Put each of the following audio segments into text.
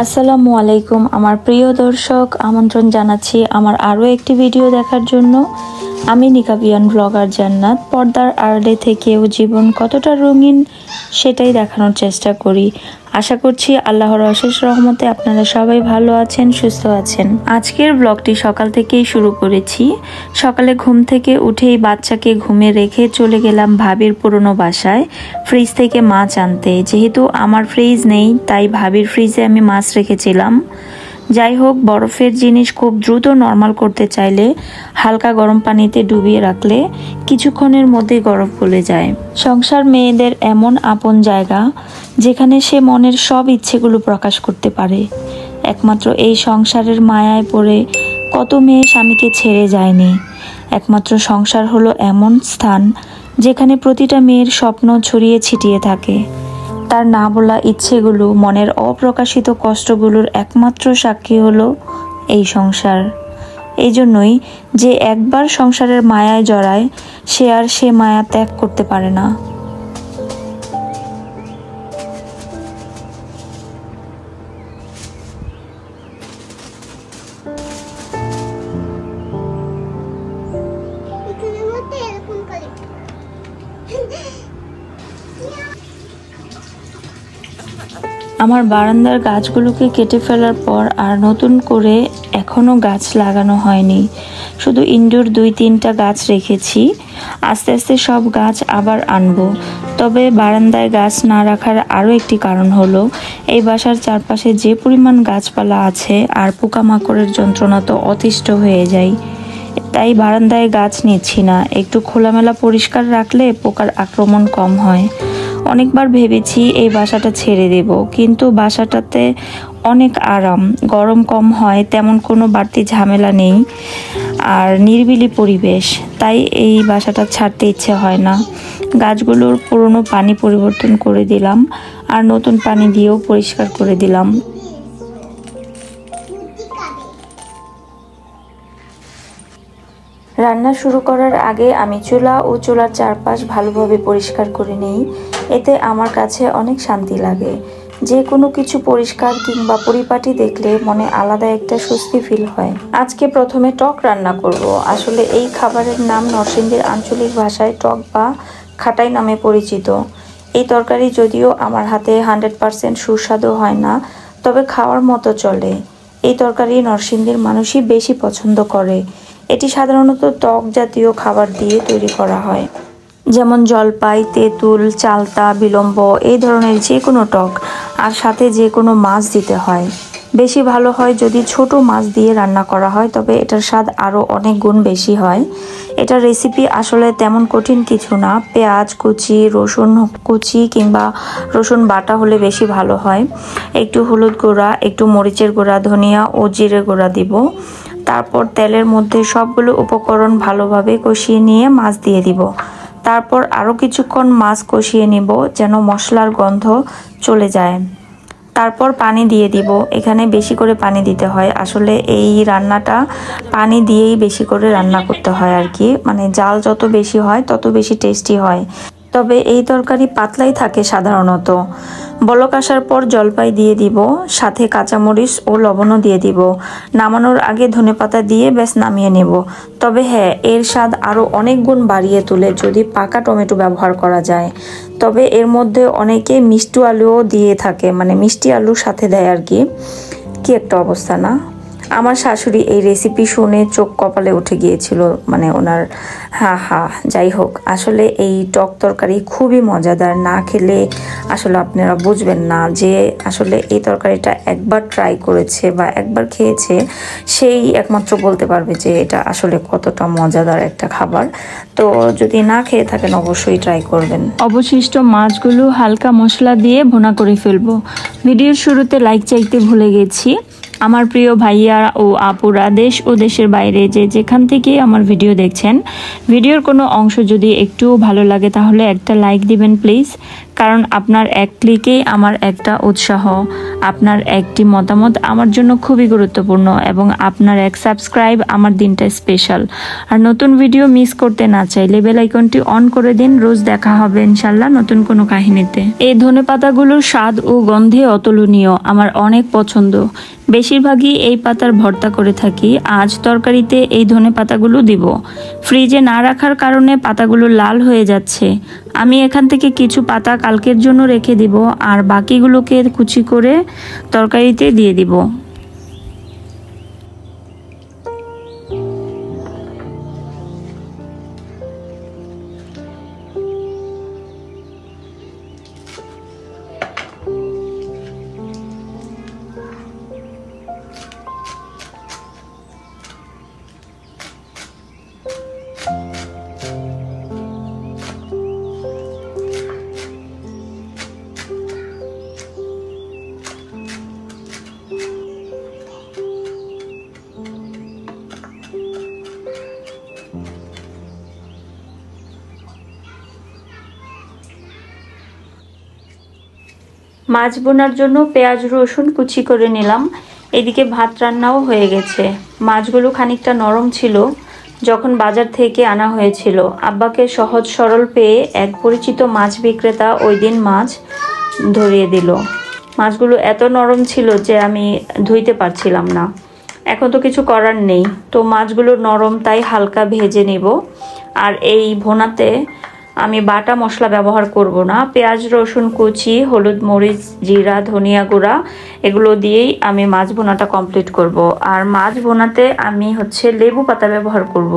আসসালামু আলাইকুম আমার প্রিয় দর্শক, আমন্ত্রণ জানাচ্ছি আমার আরও একটি ভিডিও দেখার জন্য। আমি নিকাবিয়ান ব্লগার জান্নাত। পর্দার আড়ালে থেকেও জীবন কতটা রঙিন সেটাই দেখানোর চেষ্টা করি। আশা করছি আল্লাহর অশেষ রহমতে আপনারা সবাই ভালো আছেন, সুস্থ আছেন। আজকের ব্লগটি সকাল থেকেই শুরু করেছি। সকালে ঘুম থেকে উঠেই বাচ্চাকে ঘুমে রেখে চলে গেলাম ভাবির পুরনো বাসায় ফ্রিজ থেকে মাছ আনতে। যেহেতু আমার ফ্রিজ নেই তাই ভাবির ফ্রিজে আমি মাছ রেখেছিলাম। যাই হোক, বরফের জিনিস খুব দ্রুত নরমাল করতে চাইলে হালকা গরম পানিতে ডুবিয়ে রাখলে কিছুক্ষণের মধ্যেই বরফ গলে যায়। সংসার মেয়েদের এমন আপন জায়গা যেখানে সে মনের সব ইচ্ছেগুলো প্রকাশ করতে পারে। একমাত্র এই সংসারের মায়ায় পড়ে কত মেয়ে স্বামীকে ছেড়ে যায়নি। একমাত্র সংসার হলো এমন স্থান যেখানে প্রতিটা মেয়ের স্বপ্ন ছড়িয়ে ছিটিয়ে থাকে। তার না বলা ইচ্ছেগুলো, মনের অপ্রকাশিত কষ্টগুলোর একমাত্র সাক্ষী হলো এই সংসার। এই জন্যই যে একবার সংসারের মায়ায় জড়ায় সে আর সে মায়া ত্যাগ করতে পারে না। আমার বারান্দার গাছগুলোকে কেটে ফেলার পর আর নতুন করে এখনও গাছ লাগানো হয়নি। শুধু ইনডোর 2-3টা গাছ রেখেছি। আস্তে আস্তে সব গাছ আবার আনবো। তবে বারান্দায় গাছ না রাখার আরও একটি কারণ হলো এই বাসার চারপাশে যে পরিমাণ গাছপালা আছে আর পোকামাকড়ের যন্ত্রণা তো অতিষ্ঠ হয়ে যায়। তাই বারান্দায় গাছ নিচ্ছি না। একটু খোলামেলা পরিষ্কার রাখলে পোকার আক্রমণ কম হয়। অনেকবার ভেবেছি এই বাসাটা ছেড়ে দেব, কিন্তু বাসাটাতে অনেক আরাম, গরম কম হয়, তেমন কোনো বাড়তি ঝামেলা নেই আর নিরিবিলি পরিবেশ। তাই এই বাসাটা ছাড়তে ইচ্ছে হয় না। গাছগুলোর পুরনো পানি পরিবর্তন করে দিলাম আর নতুন পানি দিয়েও পরিষ্কার করে দিলাম। রান্না শুরু করার আগে আমি চুলা ও চুলার চারপাশ ভালোভাবে পরিষ্কার করে নেই। এতে আমার কাছে অনেক শান্তি লাগে। যে কোনো কিছু পরিষ্কার কিংবা পরিপাটি দেখলে মনে আলাদা একটা স্বস্তি ফিল হয়। আজকে প্রথমে টক রান্না করব। আসলে এই খাবারের নাম নরসিংদীর আঞ্চলিক ভাষায় টক বা খাটাই নামে পরিচিত। এই তরকারি যদিও আমার হাতে 100% সুস্বাদু হয় না, তবে খাওয়ার মতো চলে। এই তরকারি নরসিংদীর মানুষই বেশি পছন্দ করে। এটি সাধারণত টক জাতীয় খাবার দিয়ে তৈরি করা হয়, যেমন জলপাই, তেঁতুল, চালতা, বিলম্ব, এই ধরনের যে কোনো টক। আর সাথে যে কোনো মাছ দিতে হয়। বেশি ভালো হয় যদি ছোট মাছ দিয়ে রান্না করা হয়, তবে এটার স্বাদ আরও অনেক গুণ বেশি হয়। এটার রেসিপি আসলে তেমন কঠিন কিছু না। পেঁয়াজ কুচি, রসুন কুচি কিংবা রসুন বাটা হলে বেশি ভালো হয়। একটু হলুদ গুঁড়া, একটু মরিচের গুঁড়া, ধনিয়া ও জিরে গুঁড়া দিব। তারপর তেলের মধ্যে সবগুলো উপকরণ ভালোভাবে কষিয়ে নিয়ে মাছ দিয়ে দিব। তারপর আরও কিছুক্ষণ মাছ কষিয়ে নিব যেন মশলার গন্ধ চলে যায়। তারপর পানি দিয়ে দিব। এখানে বেশি করে পানি দিতে হয়। আসলে এই রান্নাটা পানি দিয়েই বেশি করে রান্না করতে হয় আর কি। মানে জাল যত বেশি হয় তত বেশি টেস্টি হয়। তবে এই তরকারি পাতলাই থাকে সাধারণত। বলক আসার পর জলপাই দিয়ে দিব, সাথে কাঁচামরিচ ও লবণও দিয়ে দিব। নামানোর আগে ধনেপাতা দিয়ে ব্যাস নামিয়ে নেব। তবে হ্যাঁ, এর স্বাদ আরও অনেক গুণ বাড়িয়ে তোলে যদি পাকা টমেটো ব্যবহার করা যায়। তবে এর মধ্যে অনেকে মিষ্টি আলুও দিয়ে থাকে, মানে মিষ্টি আলুর সাথে দেয় আর কি। কি একটা অবস্থা না? আমার শাশুড়ি এই রেসিপি শুনে চোখ কপালে উঠে গিয়েছিল, মানে ওনার। যাই হোক, আসলে এই টক তরকারি খুবই মজাদার। না খেলে আসলে আপনারা বুঝবেন না যে আসলে এই তরকারিটা একবার ট্রাই করেছে বা একবার খেয়েছে সেই একমাত্র বলতে পারবে যে এটা আসলে কতটা মজাদার একটা খাবার। তো যদি না খেয়ে থাকেন অবশ্যই ট্রাই করবেন। অবশিষ্ট মাছগুলো হালকা মশলা দিয়ে ভুনা করে ফেলবো। ভিডিওর শুরুতে লাইক চাইতে ভুলে গেছি। আমার প্রিয় ভাইয়া ও আপুরা দেশ ও দেশের বাইরে যে যেখান থেকে আমার ভিডিও দেখছেন, ভিডিওর কোনো অংশ যদি একটু ভালো লাগে তাহলে একটা লাইক দিবেন প্লিজ। কারণ আপনার এক ক্লিকেই আমার একটা উৎসাহ, আপনার একটি মতামত আমার জন্য খুবই গুরুত্বপূর্ণ এবং আপনার এক সাবস্ক্রাইব আমার দিনটা স্পেশাল। আর নতুন ভিডিও মিস করতে না চাইলে বেল আইকনটি অন করে দিন। রোজ দেখা হবে ইনশাল্লাহ নতুন কোনো কাহিনীতে। এই ধনেপাতাগুলোর স্বাদ ও গন্ধে অতুলনীয়, আমার অনেক পছন্দ। বেশিরভাগই এই পাতার ভর্তা করে থাকি। আজ তরকারিতে এই ধনেপাতাগুলো দিব। ফ্রিজে না রাখার কারণে পাতাগুলো লাল হয়ে যাচ্ছে। আমি এখান থেকে কিছু পাতা কালকের জন্য রেখে দিব আর বাকিগুলোকে কুচি করে তরকারিতে দিয়ে দিব। মাছ বোনার জন্য পেঁয়াজ রসুন কুচি করে নিলাম। এদিকে ভাত রান্নাও হয়ে গেছে। মাছগুলো খানিকটা নরম ছিল যখন বাজার থেকে আনা হয়েছিল। আব্বাকে সহজ সরল পেয়ে এক পরিচিত মাছ বিক্রেতা ওই দিন মাছ ধরিয়ে দিল। মাছগুলো এত নরম ছিল যে আমি ধুইতে পারছিলাম না। এখন তো কিছু করার নেই, তো মাছগুলো নরম তাই হালকা ভেজে নিব। আর এই ভোনাতে আমি বাটা মশলা ব্যবহার করব না। পেঁয়াজ রসুন কুচি, হলুদ মরিচ জিরা ধনিয়া গুঁড়া এগুলো দিয়েই আমি মাছ ভোনাটা কমপ্লিট করব। আর মাছ ভোনাতে আমি লেবু পাতা ব্যবহার করব।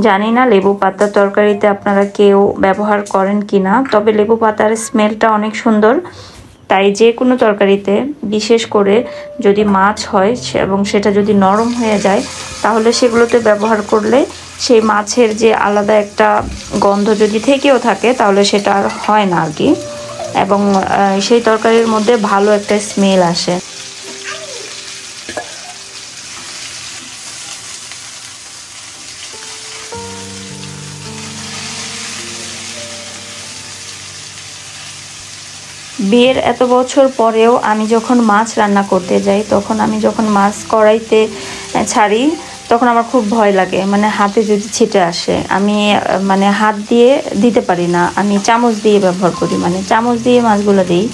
জানি না লেবু পাতা তরকারিতে আপনারা কেউ ব্যবহার করেন কিনা, তবে লেবু পাতার স্মেলটা অনেক সুন্দর। তাই যে কোনো তরকারিতে, বিশেষ করে যদি মাছ হয় এবং সেটা যদি নরম হয়ে যায়, তাহলে সেগুলোতে ব্যবহার করলে সেই মাছের যে আলাদা একটা গন্ধ যদি থেকেও থাকে তাহলে সেটা আর হয় না আর কি, এবং সেই তরকারির মধ্যে ভালো একটা স্মেল আসে। বিয়ের এত বছর পরেও আমি যখন মাছ রান্না করতে যাই, তখন আমি যখন মাছ কড়াইতে ছাড়ি তখন আমার খুব ভয় লাগে, মানে হাতে যদি ছিটে আসে। আমি হাত দিয়ে দিতে পারি না, আমি চামচ দিয়ে ব্যবহার করি, মানে চামচ দিয়ে মাছগুলো দিই।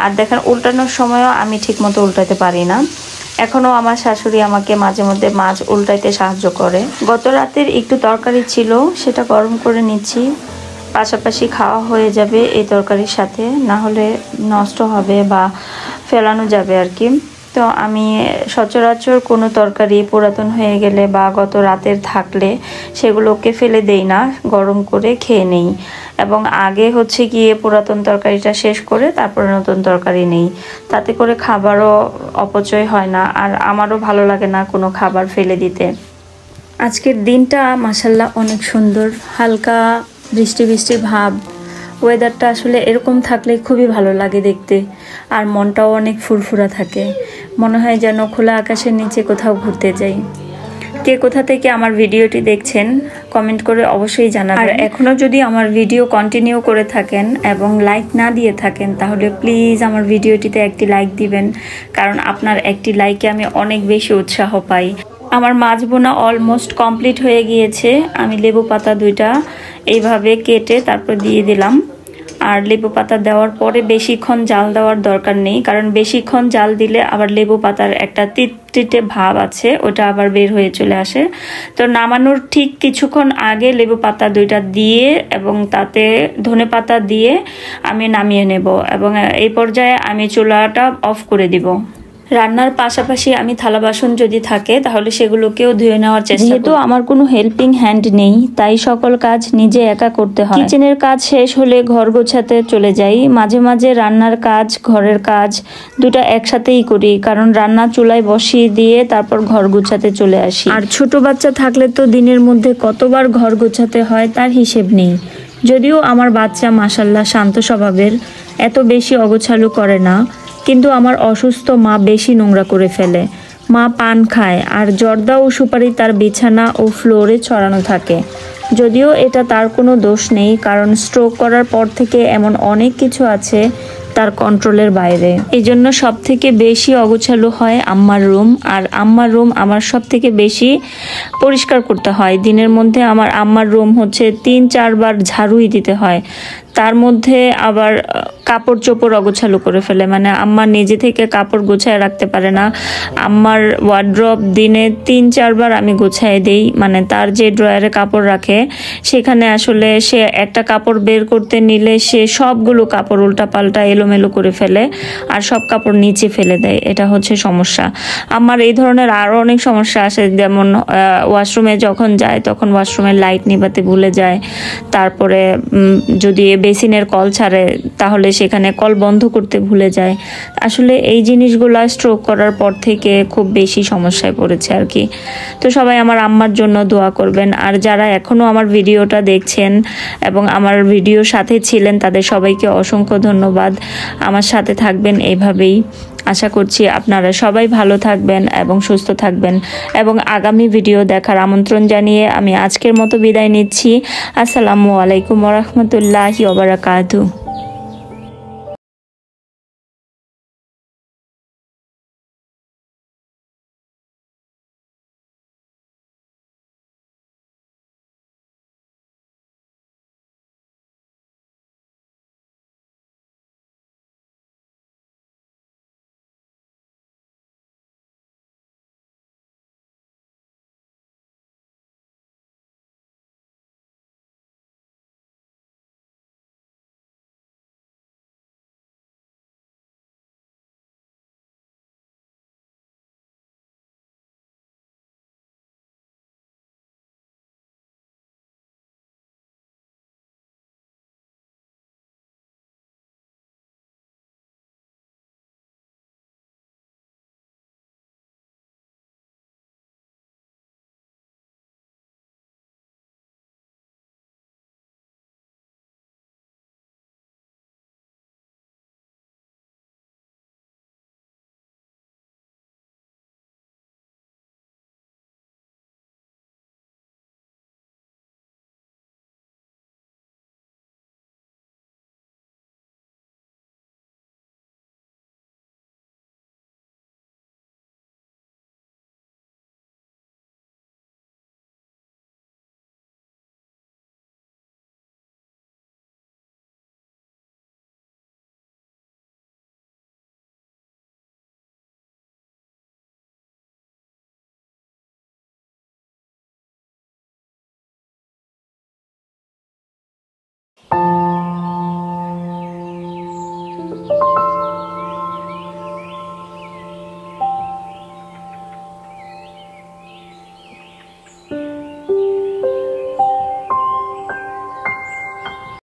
আর দেখেন উল্টানোর সময়ও আমি ঠিকমতো উল্টাতে পারি না। এখনও আমার শাশুড়ি আমাকে মাঝে মধ্যে মাছ উল্টাইতে সাহায্য করে। গত রাতের একটু তরকারি ছিল, সেটা গরম করে নিচ্ছি। পাশাপাশি খাওয়া হয়ে যাবে এই তরকারির সাথে, না হলে নষ্ট হবে বা ফেলানো যাবে আর কি। তো আমি সচরাচর কোনো তরকারি পুরাতন হয়ে গেলে বা গত রাতের থাকলে সেগুলোকে ফেলে দেই না, গরম করে খেয়ে নেই। এবং আগে গিয়ে পুরাতন তরকারিটা শেষ করে তারপরে নতুন তরকারি নেই। তাতে করে খাবারও অপচয় হয় না, আর আমারও ভালো লাগে না কোনো খাবার ফেলে দিতে। আজকের দিনটা মাশাআল্লাহ অনেক সুন্দর, হালকা বৃষ্টি বৃষ্টি ভাব। ওয়েদারটা আসলে এরকম থাকলে খুবই ভালো লাগে দেখতে, আর মনটাও অনেক ফুরফুরা থাকে। মনে হয় যেন খোলা আকাশের নিচে কোথাও ঘুরতে যাই। কে কোথা থেকে আমার ভিডিওটি দেখছেন কমেন্ট করে অবশ্যই জানাবেন। আর এখনও যদি আমার ভিডিও কন্টিনিউ করে থাকেন এবং লাইক না দিয়ে থাকেন, তাহলে প্লিজ আমার ভিডিওটিতে একটি লাইক দিবেন, কারণ আপনার একটি লাইকে আমি অনেক বেশি উৎসাহ পাই। আমার মাছ বোনা অলমোস্ট কমপ্লিট হয়ে গিয়েছে। আমি লেবু পাতা দুইটা এইভাবে কেটে তারপর দিয়ে দিলাম। আর লেবু পাতা দেওয়ার পরে বেশিক্ষণ জাল দেওয়ার দরকার নেই, কারণ বেশিক্ষণ জাল দিলে আবার লেবু পাতার একটা তিততিতে ভাব আছে, ওটা আবার বের হয়ে চলে আসে। তো নামানোর ঠিক কিছুক্ষণ আগে লেবু পাতা দুইটা দিয়ে এবং তাতে ধনেপাতা দিয়ে আমি নামিয়ে নেব, এবং এই পর্যায়ে আমি চুলাটা অফ করে দিব। রান্নার পাশাপাশি আমি থালা বাসন যদি থাকে তাহলে সেগুলোকেও ধুয়ে নেওয়ার চেষ্টা করি। যেহেতু আমার কোনো হেল্পিং হ্যান্ড নেই, তাই সকল কাজ নিজে একা করতে হয়। কিচেনের কাজ শেষ হলে ঘর গোছাতে চলে যাই। মাঝে মাঝে রান্নার কাজ ঘরের কাজ দুটা একসাথেই করি, কারণ রান্না চুলায় বসিয়ে দিয়ে তারপর ঘর গোছাতে চলে আসি। আর ছোট বাচ্চা থাকলে তো দিনের মধ্যে কতবার ঘর গোছাতে হয় তার হিসেব নেই। যদিও আমার বাচ্চা মাশাআল্লাহ শান্ত স্বভাবের, এত বেশি অগোছালো করে না, কিন্তু আমার অসুস্থ মা বেশি নোংরা করে ফেলে। মা পান খায় আর জর্দা ও সুপারি তার বিছানা ও ফ্লোরে ছড়ানো থাকে। যদিও এটা তার কোনো দোষ নেই, কারণ স্ট্রোক করার পর থেকে এমন অনেক কিছু আছে তার কন্ট্রোলের বাইরে। এই জন্য সব থেকে বেশি অগোছালো হয় আম্মার রুম। আর আম্মার রুম আমার সব থেকে বেশি পরিষ্কার করতে হয়। দিনের মধ্যে আমার আম্মার রুম হচ্ছে 3-4 বার ঝাড়ুই দিতে হয়। তার মধ্যে আবার কাপড় চোপড় অগোছালো করে ফেলে, মানে আম্মা নিজে থেকে কাপড় গোছায় রাখতে পারে না। আম্মার ওয়ার্ড্রপ দিনে 3-4 বার আমি গোছায় দেই, মানে তার যে ড্রয়ারে কাপড় রাখে সেখানে আসলে সে একটা কাপড় বের করতে নিলে সে সবগুলো কাপড় উল্টাপাল্টা এলোমেলো করে ফেলে আর সব কাপড় নিচে ফেলে দেয়। এটা হচ্ছে সমস্যা। আমার এই ধরনের আরও অনেক সমস্যা আসে, যেমন ওয়াশরুমে যখন যায় তখন ওয়াশরুমের লাইট নিভাতে ভুলে যায়। তারপরে যদি বেসিনের কল ছাড়ে তাহলে সেখানে কল বন্ধ করতে ভুলে যায়। আসলে এই জিনিসগুলো স্ট্রোক করার পর থেকে খুব বেশি সমস্যায় পড়েছে আর কি। তো সবাই আমার আম্মার জন্য দোয়া করবেন। আর যারা এখনও আমার ভিডিওটা দেখছেন এবং আমার ভিডিওর সাথে ছিলেন তাদের সবাইকে অসংখ্য ধন্যবাদ। আমার সাথে থাকবেন এইভাবেই। আশা করছি আপনারা সবাই ভালো থাকবেন এবং সুস্থ থাকবেন, এবং আগামী ভিডিও দেখার আমন্ত্রণ জানিয়ে আমি আজকের মতো বিদায় নিচ্ছি। আসসালামু আলাইকুম ওয়া রাহমাতুল্লাহি ওয়া বারাকাতুহু।